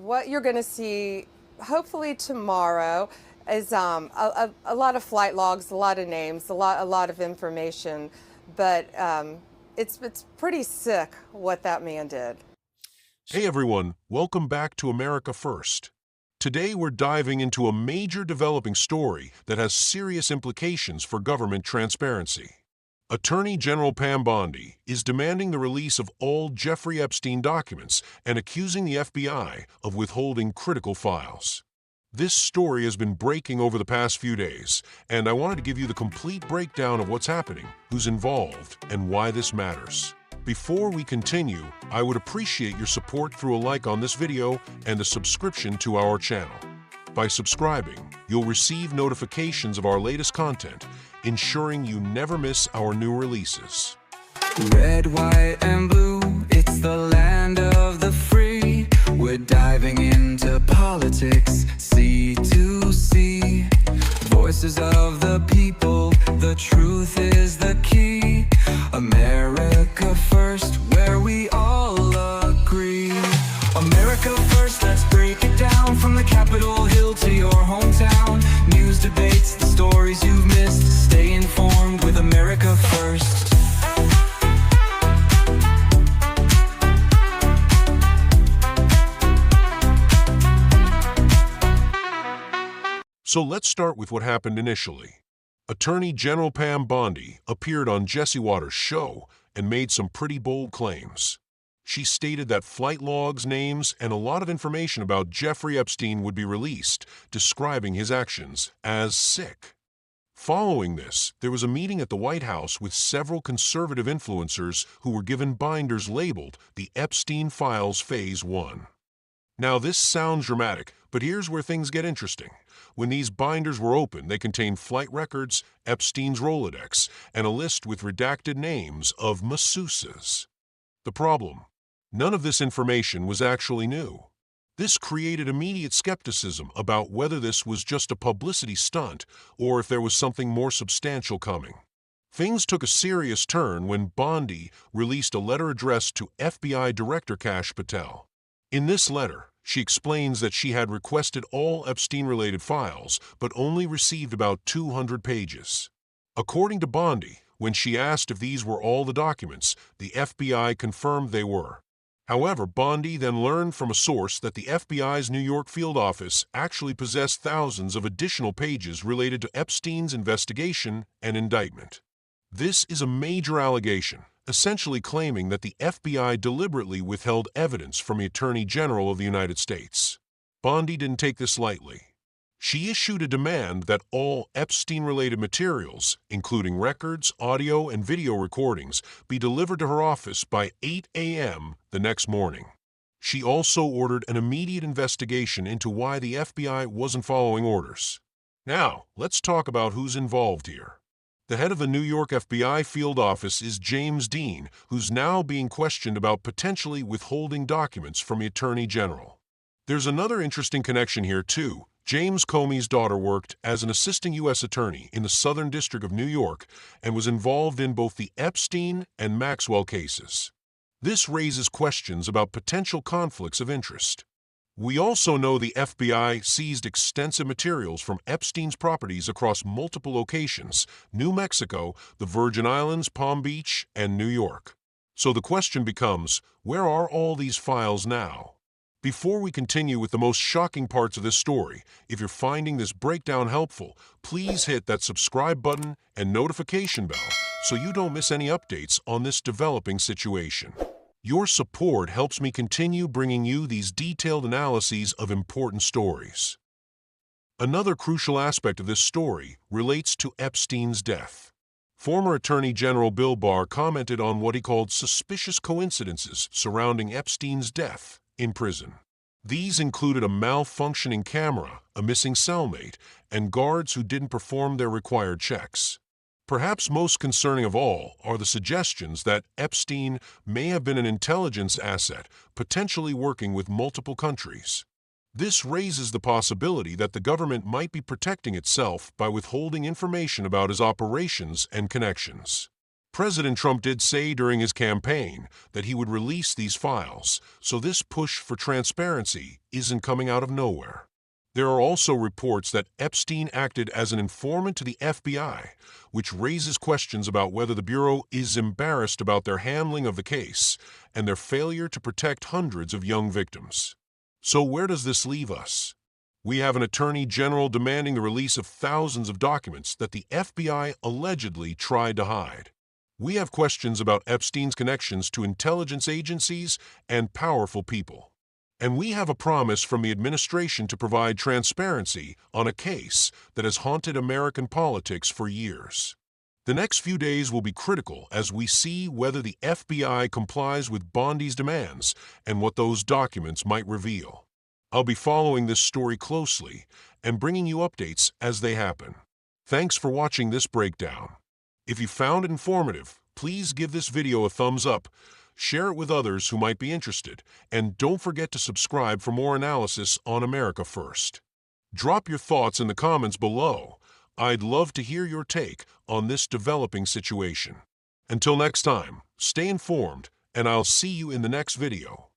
What you're going to see, hopefully tomorrow, is a lot of flight logs, a lot of names, a lot of information, but it's pretty sick what that man did. Hey everyone, welcome back to America First. Today we're diving into a major developing story that has serious implications for government transparency. Attorney General Pam Bondi is demanding the release of all Jeffrey Epstein documents and accusing the FBI of withholding critical files. This story has been breaking over the past few days, and I wanted to give you the complete breakdown of what's happening, who's involved, and why this matters. Before we continue, I would appreciate your support through a like on this video and a subscription to our channel. By subscribing, you'll receive notifications of our latest content, ensuring you never miss our new releases. Red, white, and blue, it's the land of the free. We're diving into politics, sea to sea. Voices of the people, the truth is the key. America First, where we all agree. America First, let's break it down. From the Capitol Hill to your hometown. News, debates, the stories you've missed. Stay informed with America First. So let's start with what happened initially. Attorney General Pam Bondi appeared on Jesse Watters' show and made some pretty bold claims. She stated that flight logs, names, and a lot of information about Jeffrey Epstein would be released, describing his actions as sick. Following this, there was a meeting at the White House with several conservative influencers who were given binders labeled the Epstein Files Phase 1. Now this sounds dramatic, but here's where things get interesting. When these binders were opened, they contained flight records, Epstein's Rolodex, and a list with redacted names of masseuses. The problem? None of this information was actually new. This created immediate skepticism about whether this was just a publicity stunt or if there was something more substantial coming. Things took a serious turn when Bondi released a letter addressed to FBI Director Kash Patel. In this letter, she explains that she had requested all Epstein-related files, but only received about 200 pages. According to Bondi, when she asked if these were all the documents, the FBI confirmed they were. However, Bondi then learned from a source that the FBI's New York field office actually possessed thousands of additional pages related to Epstein's investigation and indictment. This is a major allegation, essentially claiming that the FBI deliberately withheld evidence from the Attorney General of the United States. Bondi didn't take this lightly. She issued a demand that all Epstein-related materials, including records, audio, and video recordings, be delivered to her office by 8 a.m. the next morning. She also ordered an immediate investigation into why the FBI wasn't following orders. Now, let's talk about who's involved here. The head of the New York FBI field office is James Dean, who's now being questioned about potentially withholding documents from the Attorney General. There's another interesting connection here, too. James Comey's daughter worked as an assistant U.S. attorney in the Southern District of New York and was involved in both the Epstein and Maxwell cases. This raises questions about potential conflicts of interest. We also know the FBI seized extensive materials from Epstein's properties across multiple locations: New Mexico, the Virgin Islands, Palm Beach, and New York. So the question becomes, where are all these files now? Before we continue with the most shocking parts of this story, if you're finding this breakdown helpful, please hit that subscribe button and notification bell so you don't miss any updates on this developing situation. Your support helps me continue bringing you these detailed analyses of important stories. Another crucial aspect of this story relates to Epstein's death. Former Attorney General Bill Barr commented on what he called suspicious coincidences surrounding Epstein's death in prison. These included a malfunctioning camera, a missing cellmate, and guards who didn't perform their required checks. Perhaps most concerning of all are the suggestions that Epstein may have been an intelligence asset, potentially working with multiple countries. This raises the possibility that the government might be protecting itself by withholding information about his operations and connections. President Trump did say during his campaign that he would release these files, so this push for transparency isn't coming out of nowhere. There are also reports that Epstein acted as an informant to the FBI, which raises questions about whether the Bureau is embarrassed about their handling of the case and their failure to protect hundreds of young victims. So where does this leave us? We have an attorney general demanding the release of thousands of documents that the FBI allegedly tried to hide. We have questions about Epstein's connections to intelligence agencies and powerful people. And we have a promise from the administration to provide transparency on a case that has haunted American politics for years. The next few days will be critical as we see whether the FBI complies with Bondi's demands and what those documents might reveal. I'll be following this story closely and bringing you updates as they happen. Thanks for watching this breakdown. If you found it informative, please give this video a thumbs up, share it with others who might be interested, and don't forget to subscribe for more analysis on America First. Drop your thoughts in the comments below. I'd love to hear your take on this developing situation. Until next time, stay informed, and I'll see you in the next video.